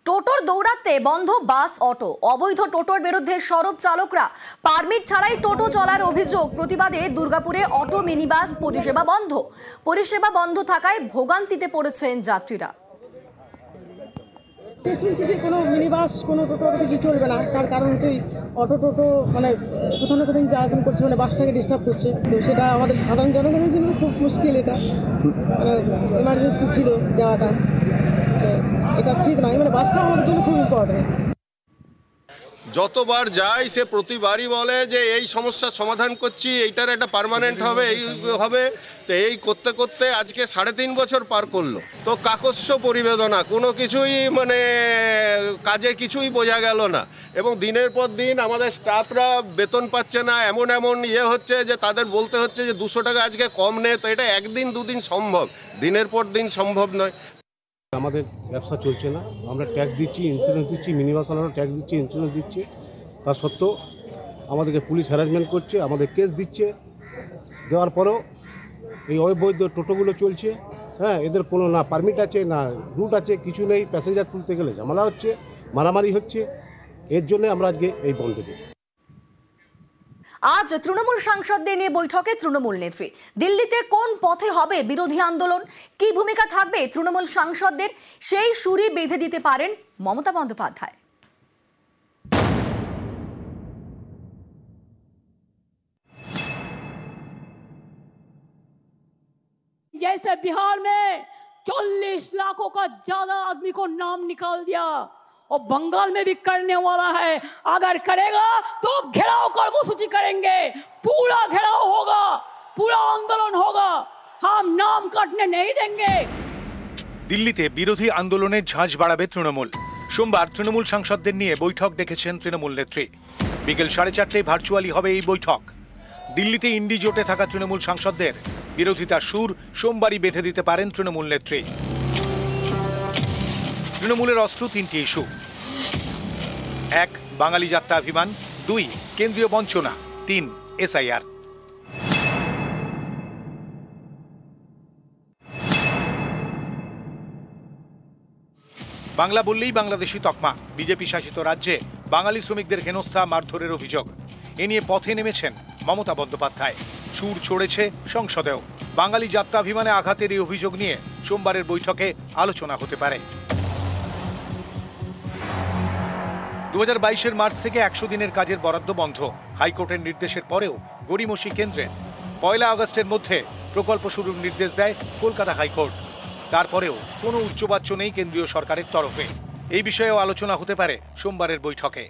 টোটোর দৌড়াতে বন্ধ বাস অটো, অবৈধ টোটোর বিরুদ্ধে সরব চালকরা, পারমিট ছাড়াই টোটো চলার অভিযোগ। প্রতিবাদে দুর্গাপুরে অটো মিনি বাস পরিষেবা বন্ধ থাকায় ভোগান্তিতে পড়েছেন যাত্রীরা। শুনছি যে কোনো মিনি বাস কোনো টোটো কিছু চলবে না, তার কারণ হচ্ছে অটো টোটো মানে কোথাও না কোথাও যাতায়াত করছে, মানে বাসটাকে ডিস্টার্ব করছে। তো সেটা আমাদের সাধারণ জনগণের জন্য খুব মুশকিল, এটা মানে এমার্জেন্সি ছিল যাওয়াটা, এটা ঠিক নয়, মানে বাসটা আমাদের জন্য খুব ইম্পর্টেন্ট। যতবার যাই সে প্রতিবারই বলে যে এই সমস্যার সমাধান করছি, এইটার একটা পার্মানেন্ট হবে, এই হবে। তো এই করতে করতে আজকে 3.5 বছর পার করলো, তো কাকস্য পরিবেদনা, কোনো কিছুই মানে কাজে কিছুই বোঝা গেল না। এবং দিনের পর দিন আমাদের স্টাফরা বেতন পাচ্ছে না, এমন হচ্ছে যে তাদের বলতে হচ্ছে যে 200 টাকা আজকে কম নেই। তো এটা একদিন দুদিন সম্ভব, দিনের পর দিন সম্ভব নয়। আমাদের ব্যবসা চলছে না, আমরা ট্যাক্স দিচ্ছি, ইন্স্যুরেন্স দিচ্ছি, মিনি বাস চালানো ট্যাক্স দিচ্ছি, ইন্স্যুরেন্স দিচ্ছি, তা সত্ত্বেও আমাদেরকে পুলিশ হ্যারাসমেন্ট করছে, আমাদের কেস দিচ্ছে। দেওয়ার পরেও এই অবৈধ টোটোগুলো চলছে। হ্যাঁ, এদের কোনো না পারমিট আছে না রুট আছে, কিছু নেই। প্যাসেঞ্জার তুলতে গেলে ঝামেলা হচ্ছে, মারামারি হচ্ছে। এর জন্য আমরা আজকে এই বন্ধ দিই। আজ তৃণমূল সাংসদদের নিয়ে বৈঠকে তৃণমূল নেত্রী। দিল্লিতে কোন পথে হবে বিরোধী আন্দোলন, কি ভূমিকা থাকবে তৃণমূল সাংসদদের, সেই সুরই বেঁধে দিতে পারেন মমতা বন্দ্যোপাধ্যায়। जैसे बिहार में 40 लाखों का ज्यादा आदमी को नाम निकाल दिया, और बंगाल में भी करने वाला है। अगर करेगा तो घेराव कर्मसूची करेंगे, पूरा घेराव होगा, पूरा आंदोलन होगा, हम नाम काटने नहीं देंगे। দিল্লিতে বিরোধী আন্দোলনের ঝাঁঝ বাড়াবে তৃণমূল। সোমবার তৃণমূল সাংসদদের নিয়ে বৈঠক ডেকেছেন তৃণমূল নেত্রী। বিকেল 4:30টায় ভার্চুয়ালি হবে এই বৈঠক। দিল্লিতে ইন্ডি জোটে থাকা তৃণমূল সাংসদদের বিরোধিতার সুর সোমবারই বেঁধে দিতে পারেন তৃণমূল নেত্রী। তৃণমূলের অস্ত্র 3টি ইস্যু: 1 বাঙালি যাত্রাভিমান, 2 কেন্দ্রীয় বঞ্চনা, 3 এসআইআর। বাংলা বললেই বাংলাদেশি তকমা। বিজেপি শাসিত রাজ্যে বাঙালি শ্রমিকদের হেনস্থা, মারধরের অভিযোগ। এ নিয়ে পথে নেমেছেন মমতা বন্দ্যোপাধ্যায়। সুর ছড়েছে সংসদেও। বাঙালি যাত্রাভিমানে আঘাতের এই অভিযোগ নিয়ে সোমবারের বৈঠকে আলোচনা হতে পারে। 2022 মার্চ থেকে 100 দিনের কাজের বরাদ্দ বন্ধ। হাইকোর্টের নির্দেশের পরেও গড়িমসি কেন্দ্রের। 1 আগস্টের মধ্যে প্রকল্প শুরুর নির্দেশ দেয় কলকাতা হাইকোর্ট। তারপরেও কোনো উচ্চবাচ্য নেই কেন্দ্রীয় সরকারের তরফে। এই বিষয়েও আলোচনা হতে পারে সোমবারের বৈঠকে।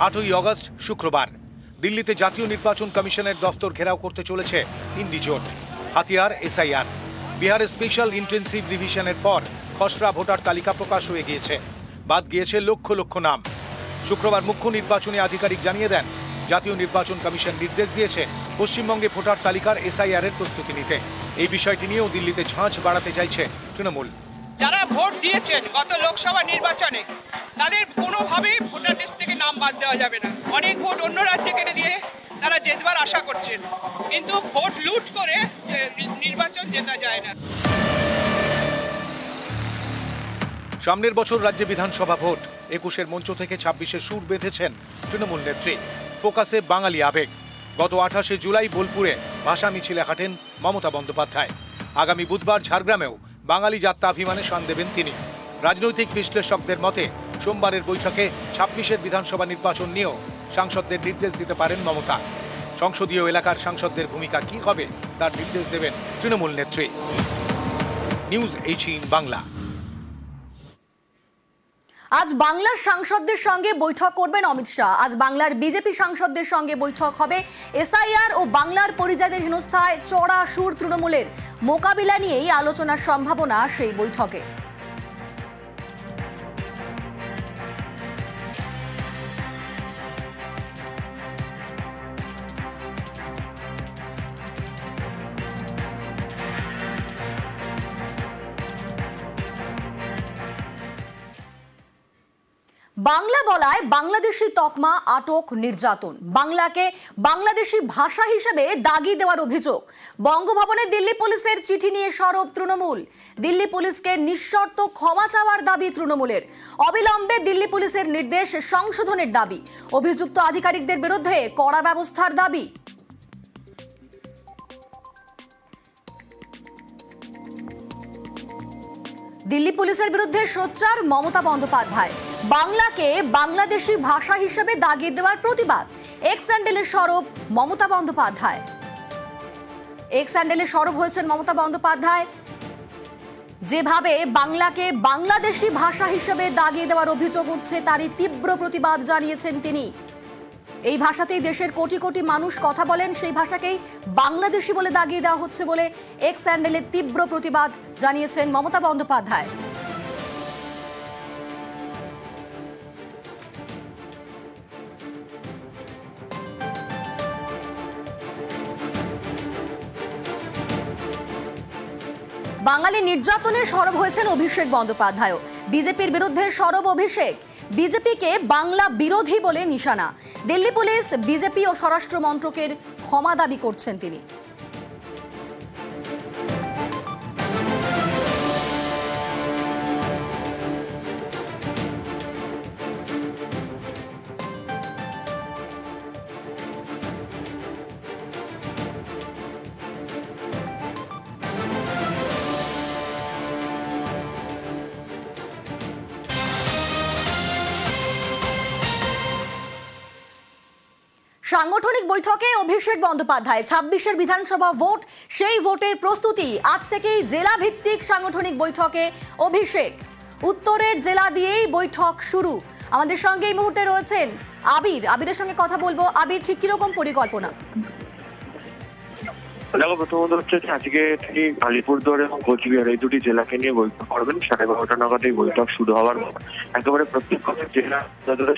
8 আগস্ট শুক্রবার দিল্লিতে জাতীয় নির্বাচন কমিশনের দফতর ঘেরাও করতে চলেছে ইন্ডি জোট। হাতিয়ার এসআইআর। বিহারের স্পেশাল ইন্টেন্সিভ রিভিশনের পর খসড়া ভোটার তালিকা প্রকাশ হয়ে গিয়েছে। বাদ গিয়েছে লক্ষ লক্ষ নাম। শুক্রবার মুখ্য নির্বাচনী আধিকারিক জানিয়ে দেন, জাতীয় নির্বাচন কমিশন নির্দেশ দিয়েছে পশ্চিমবঙ্গে ভোটার তালিকার এসআইআর এর প্রস্তুতি নিতে। এই বিষয়টি নিয়েও দিল্লিতে ঝাঁঝ বাড়াতে চাইছে তৃণমূল। যারা ভোট দিয়েছেন গত লোকসভা নির্বাচনে, তাদের কোনোভাবেই ভোটার লিস্ট থেকে নাম বাদ দেওয়া যাবে না। অনেক ভোট অন্য রাজ্যে কেটে দিয়ে তারা জেতবার আশা করছেন, কিন্তু ভোট লুট করে নির্বাচন জেতা যায় না। সামনের বছর রাজ্যে বিধানসভা ভোট। 21-এর মঞ্চ থেকে 26-এ সুর বেঁধেছেন তৃণমূল নেত্রী। ফোকাসে বাঙালি আবেগ। গত 28শে জুলাই বোলপুরে ভাষা মিছিলে হাঁটেন মমতা বন্দ্যোপাধ্যায়। আগামী বুধবার ঝাড়গ্রামেও বাঙালি যাত্রাভিমানে শান দেবেন তিনি। রাজনৈতিক বিশ্লেষকদের মতে সোমবারের বৈঠকে 26-এর বিধানসভা নির্বাচন নিয়েও সাংসদদের নির্দেশ দিতে পারেন মমতা। সংসদীয় এলাকার সাংসদদের ভূমিকা কি হবে তার নির্দেশ দেবেন তৃণমূল নেত্রী। নিউজ 18 বাংলা। আজ বাংলার সাংসদদের সঙ্গে বৈঠক করবেন অমিত শাহ। আজ বাংলার বিজেপি সাংসদদের সঙ্গে বৈঠক হবে। এসআইআর ও বাংলার পরিযায়ীদের হেনস্থায় চড়া সুর তৃণমূলের। মোকাবিলা নিয়েই আলোচনার সম্ভাবনা সেই বৈঠকে। বাংলা বলায় বাংলাদেশি তকমা, আটক, নির্যাতন, বাংলাকে বাংলাদেশি ভাষা হিসেবে দাগি দেওয়ার অভিযোগ। বঙ্গভবনে দিল্লি পুলিশের চিঠি নিয়ে সরব তৃণমূল। দিল্লি পুলিশকে নিঃশর্ত ক্ষমা চাওয়ার দাবি তৃণমূলের। অবিলম্বে দিল্লি পুলিশের নির্দেশ সংশোধনের দাবি। অভিযুক্ত আধিকারিকদের বিরুদ্ধে কড়া ব্যবস্থার দাবি। দিল্লি পুলিশের বিরুদ্ধে সোচ্চার মমতা বন্দ্যোপাধ্যায়। বাংলাকে বাংলাদেশি ভাষা হিসেবে দাগিয়ে দেওয়ার প্রতিবাদ। এক্স হ্যান্ডেলে সরব মমতা বন্দ্যোপাধ্যায়। এক্স হ্যান্ডেলে সরব হয়েছেন মমতা বন্দ্যোপাধ্যায়। যেভাবে বাংলাকে বাংলাদেশি ভাষা হিসেবে দাগিয়ে দেওয়ার অভিযোগ উঠছে, তারই তীব্র প্রতিবাদ জানিয়েছেন তিনি। এই ভাষাতেই দেশের কোটি কোটি মানুষ কথা বলেন, সেই ভাষাকেই বাংলাদেশি বলে দাগিয়ে দেওয়া হচ্ছে বলে এক্স হ্যান্ডেলে তীব্র প্রতিবাদ জানিয়েছেন মমতা বন্দ্যোপাধ্যায়। বাঙালি নির্যাতনে সরব হয়েছেন অভিষেক বন্দ্যোপাধ্যায়। বিজেপির বিরুদ্ধে সরব অভিষেক। বিজেপিকে বাংলা বিরোধী বলে নিশানা। দিল্লি পুলিশ, বিজেপি ও স্বরাষ্ট্র মন্ত্রকের ক্ষমা দাবি করছেন তিনি। সাংগঠনিক বৈঠকে অভিষেক বন্দ্যোপাধ্যায়। ২৬-এর বিধানসভা ভোট, সেই ভোটের প্রস্তুতি। আজ থেকেই জেলা ভিত্তিক সাংগঠনিক বৈঠকে অভিষেক। উত্তরের জেলা দিয়েই বৈঠক শুরু। আমাদের সঙ্গে এই মুহূর্তে রয়েছেন আবির। আবিরের সঙ্গে কথা বলবো। আবির, ঠিক কিরকম পরিকল্পনা? দেখো, প্রথমত হচ্ছে আজকে তিনি আলিপুরদুয়ার এবং কোচবিহার এই দুটি জেলাকে নিয়ে বৈঠক করবেন। 12:30 নাগাদ এই বৈঠক শুরু হওয়ার একেবারে প্রত্যেকটা জেলা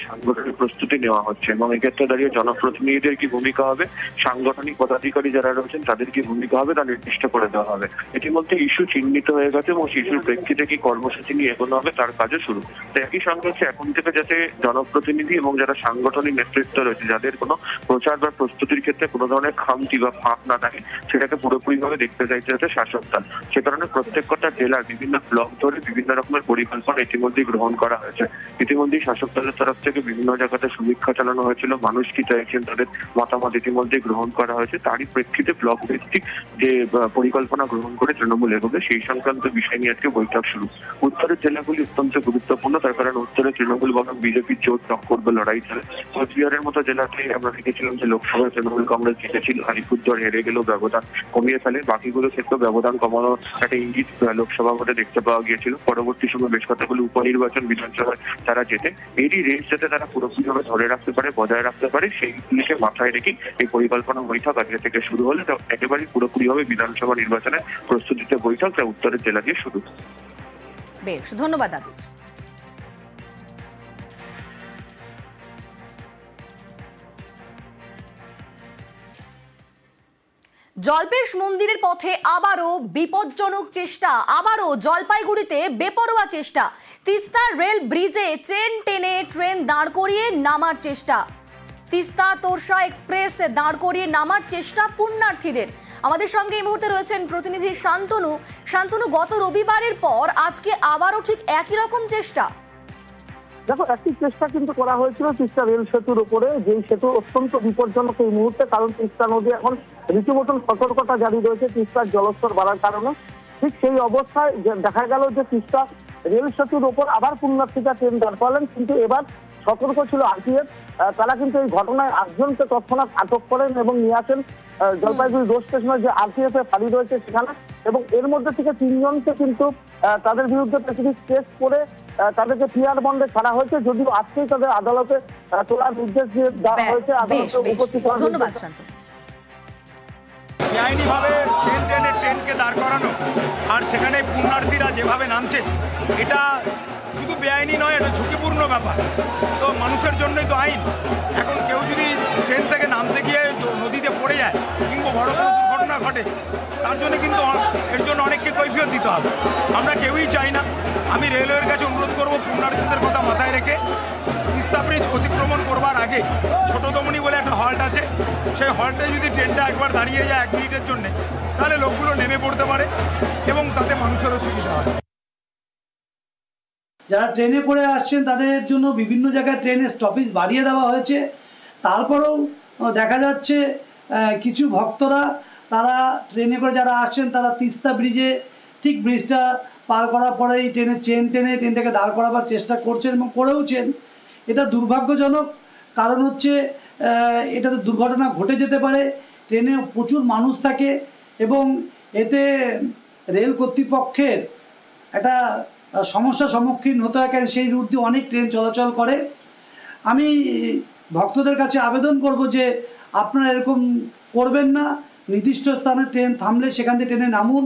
সাংগঠনিক প্রস্তুতি নেওয়া হচ্ছে এবং এক্ষেত্রে দাঁড়িয়ে জনপ্রতিনিধিদের কি ভূমিকা হবে, সাংগঠনিক পদাধিকারী যারা রয়েছেন তাদের কি ভূমিকা হবে তা নির্দিষ্ট করে দেওয়া হবে। ইতিমধ্যে ইস্যু চিহ্নিত হয়ে গেছে এবং ইস্যুর প্রেক্ষিতে কি কর্মসূচি নিয়ে এগোনো হবে তার কাজও শুরু। তো একই সঙ্গে হচ্ছে এখন থেকে যাতে জনপ্রতিনিধি এবং যারা সাংগঠনিক নেতৃত্ব রয়েছে, যাদের কোনো প্রচার বা প্রস্তুতির ক্ষেত্রে কোনো ধরনের খামতি বা ফাঁক না থাকে, সেটাকে পুরোপুরিভাবে দেখতে চাইছে হচ্ছে শাসক দল। সে কারণে প্রত্যেকটা জেলার বিভিন্ন ব্লক ধরে বিভিন্ন রকমের পরিকল্পনা ইতিমধ্যেই গ্রহণ করা হয়েছে। ইতিমধ্যেই শাসক দলের তরফ থেকে বিভিন্ন জায়গাতে সমীক্ষা চালানো হয়েছিল, মানুষ কি চাইছেন তাদের মতামত ইতিমধ্যেই গ্রহণ করা হয়েছে। তারই প্রেক্ষিতে ব্লক ভিত্তিক যে পরিকল্পনা গ্রহণ করে তৃণমূল এগোবে সেই সংক্রান্ত বিষয় নিয়ে আজকে বৈঠক শুরু। উত্তরের জেলাগুলি অত্যন্ত গুরুত্বপূর্ণ, তার কারণ উত্তরে তৃণমূল বনাম বিজেপির জোট টক্কর বা লড়াই চলে। কোচবিহারের মতো জেলাতে আমরা দেখেছিলাম যে লোকসভায় তৃণমূল কংগ্রেস জিতেছিল, আলিপুরদুয়ার হেরে গেলেও ব্যবধান কমিয়ে ফেলে। বাকিগুলো ক্ষেত্রেও ব্যবধান কমানোর একটা ইঙ্গিত লোকসভা ভোটে দেখতে পাওয়া গিয়েছিল। পরবর্তী সময় বেশ কতগুলো উপনির্বাচন বিধানসভায় তারা জেতে। এরই রেস যাতে তারা পুরোপুরিভাবে ধরে রাখতে পারে, বজায় রাখতে পারে, সেইগুলিকে মাথায় রেখে এই পরিকল্পনা বৈঠক আজকে থেকে শুরু হলে একেবারে পুরোপুরিভাবে বিধানসভা নির্বাচনের প্রস্তুতিতে বৈঠক, যা উত্তরের জেলা দিয়ে শুরু। বেশ, ধন্যবাদ আবির। জল্পেশ মন্দিরের পথে আবারও বিপজ্জনক চেষ্টা। আবারও জলপাইগুড়িতে বেপরোয়া চেষ্টা। তিস্তা রেল ব্রিজে চেন টেনে ট্রেন দাঁড় করিয়ে নামার চেষ্টা। তিস্তা তোরসা এক্সপ্রেস দাঁড় করিয়ে নামার চেষ্টা পুণ্যার্থীদের। আমাদের সঙ্গে এই মুহূর্তে রয়েছেন প্রতিনিধি শান্তনু। শান্তনু, গত রবিবারের পর আজকে আবারও ঠিক একই রকম চেষ্টা। দেখো, একটি চেষ্টা কিন্তু করা হয়েছিল তিস্তা রেল সেতুর উপরে, যেই সেতু অত্যন্ত বিপজ্জনক এই মুহূর্তে, কারণ তিস্তা নদী এখন রীতিমতন সতর্কতা জারি রয়েছে তিস্তার জলস্তর বাড়ার কারণে। ঠিক সেই অবস্থায় দেখা গেল যে তিস্তা রেল সেতুর উপর আবার পুণ্যার্থীরা ট্রেন দাঁড় করালেন, কিন্তু এবার সতর্ক ছিল আরপিএফ। তারা কিন্তু এই ঘটনায় 8 জনকে তৎক্ষণাৎ আটক করেন এবং নিয়ে আসেন জলপাইগুড়ি রোড স্টেশনে যে আরপিএফ এর ফাঁড়ি রয়েছে সেখানে। এবং এর মধ্যে থেকে 3 জনকে কিন্তু তাদের বিরুদ্ধে প্রেসিডিং কেস করে তাদেরকে পিআর বন্ডে ছাড়া হয়েছে, যদিও আজকেই তাদের আদালতে তোলার নির্দেশ দিয়ে দেওয়া হয়েছে। আদালতে উপস্থিত হওয়ার ধন্যবাদ শান্তনু। বেআইনিভাবে ট্রেনকে দাঁড় করানো আর সেখানে পুণ্যার্থীরা যেভাবে নামছে, এটা শুধু বেআইনি নয়, এটা ঝুঁকিপূর্ণ ব্যাপার। তো মানুষের জন্যই তো আইন। এখন কেউ যদি ট্রেন থেকে নামতে গিয়ে নদীতে পড়ে যায় কিংবা বড় কোনো দুর্ঘটনা ঘটে, তার জন্য কিন্তু এর জন্য অনেককে কৈফিয়ত দিতে হবে। আমরা কেউই চাই না। আমি রেলওয়ের কাছে অনুরোধ করবো পুণ্যার্থীদের কথা মাথায় রেখে তিস্তা ব্রিজ অতিক্রমণ করবার আগে ছোট দমনি বলে একটা হল্ট আছে, সেই হল্টে যদি ট্রেনটা একবার দাঁড়িয়ে যায় 1 মিনিটের জন্য, তাহলে লোকগুলো নেমে পড়তে পারে এবং তাতে মানুষেরও সুবিধা হয়। যারা ট্রেনে করে আসছেন তাদের জন্য বিভিন্ন জায়গায় ট্রেনের স্টপেজ বাড়িয়ে দেওয়া হয়েছে। তারপরেও দেখা যাচ্ছে কিছু ভক্তরা তারা ট্রেনে করে যারা আসছেন তারা তিস্তা ব্রিজে ঠিক ব্রিজটা পার করার পরেই ট্রেনের চেন টেনে ট্রেনটাকে দাঁড় করাবার চেষ্টা করছেন এবং করেওছেন। এটা দুর্ভাগ্যজনক, কারণ হচ্ছে এটাতে দুর্ঘটনা ঘটে যেতে পারে। ট্রেনে প্রচুর মানুষ থাকে এবং এতে রেল কর্তৃপক্ষের একটা সমস্যার সম্মুখীন হতে হয়, কারণ সেই রুট দিয়ে অনেক ট্রেন চলাচল করে। আমি ভক্তদের কাছে আবেদন করব যে আপনারা এরকম করবেন না, নির্দিষ্ট স্থানে ট্রেন থামলে সেখান থেকে ট্রেনে নামুন।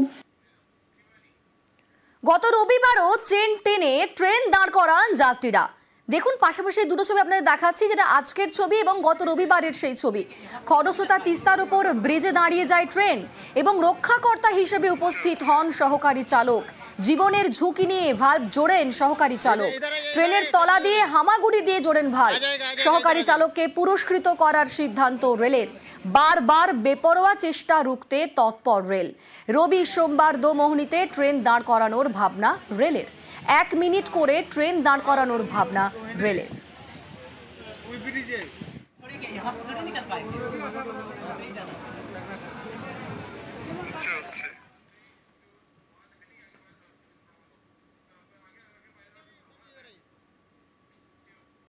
গত রবিবারও চেন টেনে ট্রেন দাঁড় করান যাত্রীরা। দেখুন পাশাপাশি দুটো ছবি আপনাদের দেখাচ্ছি, যেটা আজকের ছবি এবং গত রবিবারের সেই ছবি। খরস্রোতা তিস্তার উপর ব্রিজে দাঁড়িয়ে যায় ট্রেন এবং রক্ষাকর্তা হিসেবে উপস্থিত হন সহকারী চালক। জীবনের ঝুঁকি নিয়ে ভাল্ব জোড়েন সহকারী চালক। ট্রেনের তলা দিয়ে হামাগুড়ি দিয়ে জোড়েন ভাল্ব। সহকারী চালককে পুরস্কৃত করার সিদ্ধান্ত রেলের। বারবার বেপরোয়া চেষ্টা রুখতে তৎপর রেল। রবি সোমবার দোমোহনীতে ট্রেন দাঁড় করানোর ভাবনা রেলের। 1 মিনিট করে ট্রেন দাঁড় করানোর ভাবনা রেলের।